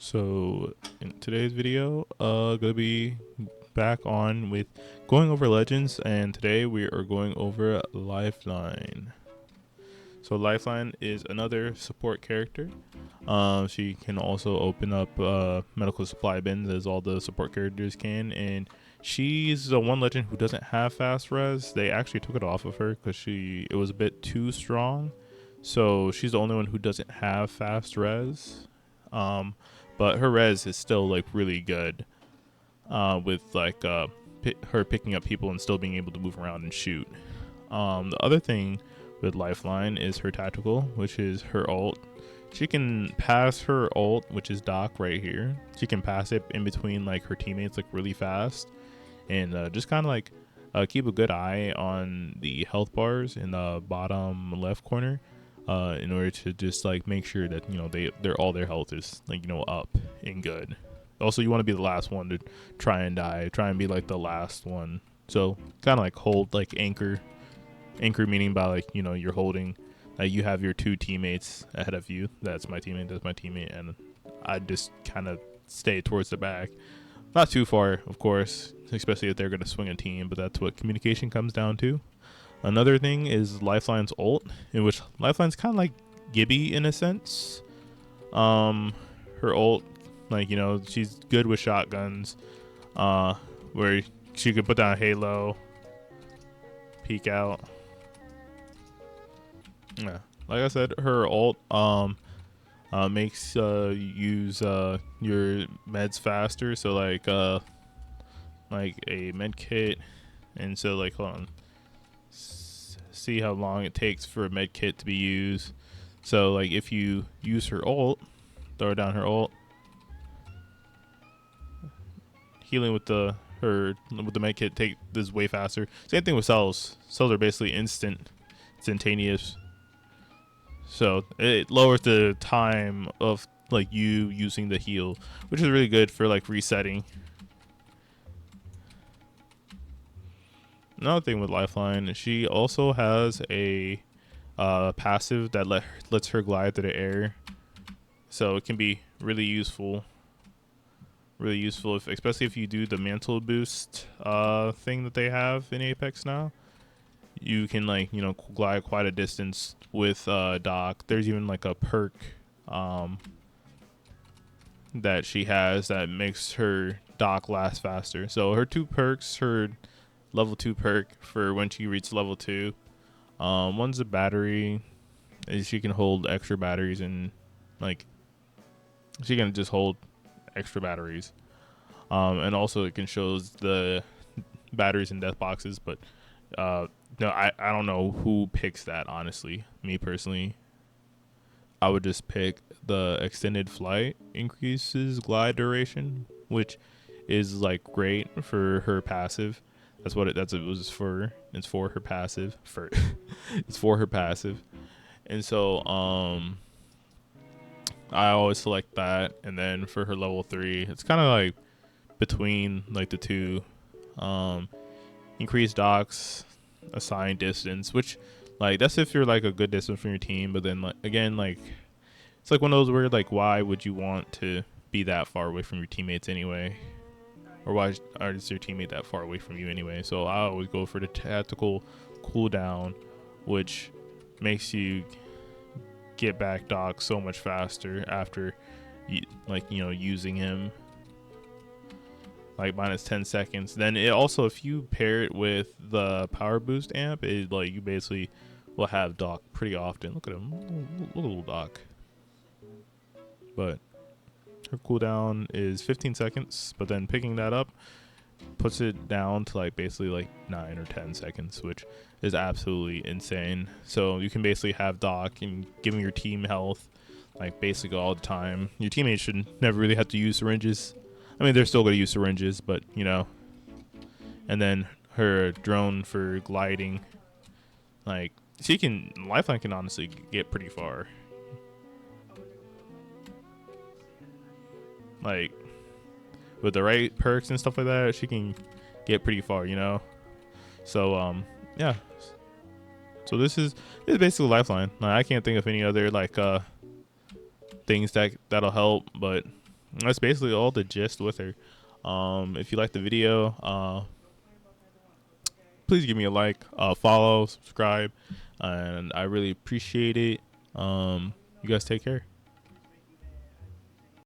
So in today's video, gonna be back on with going over legends, and today we are going over Lifeline. So Lifeline is another support character. She can also open up medical supply bins as all the support characters can, and she's the one legend who doesn't have fast res. They actually took it off of her because it was a bit too strong. So she's the only one who doesn't have fast res. Um, but her res is still like really good. With like her picking up people and still being able to move around and shoot. The other thing with Lifeline is her tactical, which is her ult. She can pass her ult, which is Doc right here. She can pass it in between like her teammates like really fast, and just kind of like keep a good eye on the health bars in the bottom left corner, in order to just like make sure that they're all their health is like up and good. Also, you want to be the last one to try and die. Try and be like the last one. So kind of like hold like anchor meaning by like you're holding, you have your two teammates ahead of you. That's my teammate, and I just kind of stay towards the back, not too far of course, especially if they're going to swing a team, but that's what communication comes down to. Another thing is Lifeline's ult, in which Lifeline's kind of like Gibby in a sense. Her ult, like she's good with shotguns, where she could put down a halo, peek out. Yeah, like I said, her ult makes use your meds faster. So like a med kit, and so like hold on, see how long it takes for a med kit to be used. So like if you use her ult, throw down her ult, healing with the med kit take this way faster. Same thing with cells. Cells are basically instantaneous. So it lowers the time of like you using the heal, which is really good for like resetting. Another thing with Lifeline, she also has a passive that lets her glide through the air. So it can be really useful. Really useful, especially if you do the mantle boost thing that they have in Apex now. You can like glide quite a distance with Doc. There's even like a perk that she has that makes her Doc last faster. So her two perks, her level 2 perk for when she reaches level 2, one's a battery. She can hold extra batteries, and like she can just hold extra batteries, and also it can shows the batteries in death boxes. But no, I don't know who picks that, honestly. Me personally, I would just pick the extended flight increases glide duration, which is like great for her passive. That's what it was for. It's for her passive. It's for her passive. And so I always select that. And then for her level 3, it's kind of like between like the two. Increase Doc's assigned distance, which like that's if you're like a good distance from your team. But then like again, like it's like one of those where like why would you want to be that far away from your teammates anyway? Or why is your teammate that far away from you anyway? So I always go for the tactical cooldown, which makes you get back Doc so much faster after using him, like minus 10 seconds. Then it also, if you pair it with the power boost amp, it like you basically will have Doc pretty often. Look at him, little Doc. But her cooldown is 15 seconds, but then picking that up puts it down to like basically like 9 or 10 seconds, which is absolutely insane. So you can basically have Doc and giving your team health like basically all the time. Your teammates should never really have to use syringes. I mean, they're still going to use syringes, but and then her drone for gliding, like Lifeline can honestly get pretty far. Like with the right perks and stuff like that, she can get pretty far, So yeah. So this is basically Lifeline. I can't think of any other like things that'll help, but That's basically all the gist with her. If you like the video, please give me a like, follow, subscribe, and I really appreciate it. You guys take care.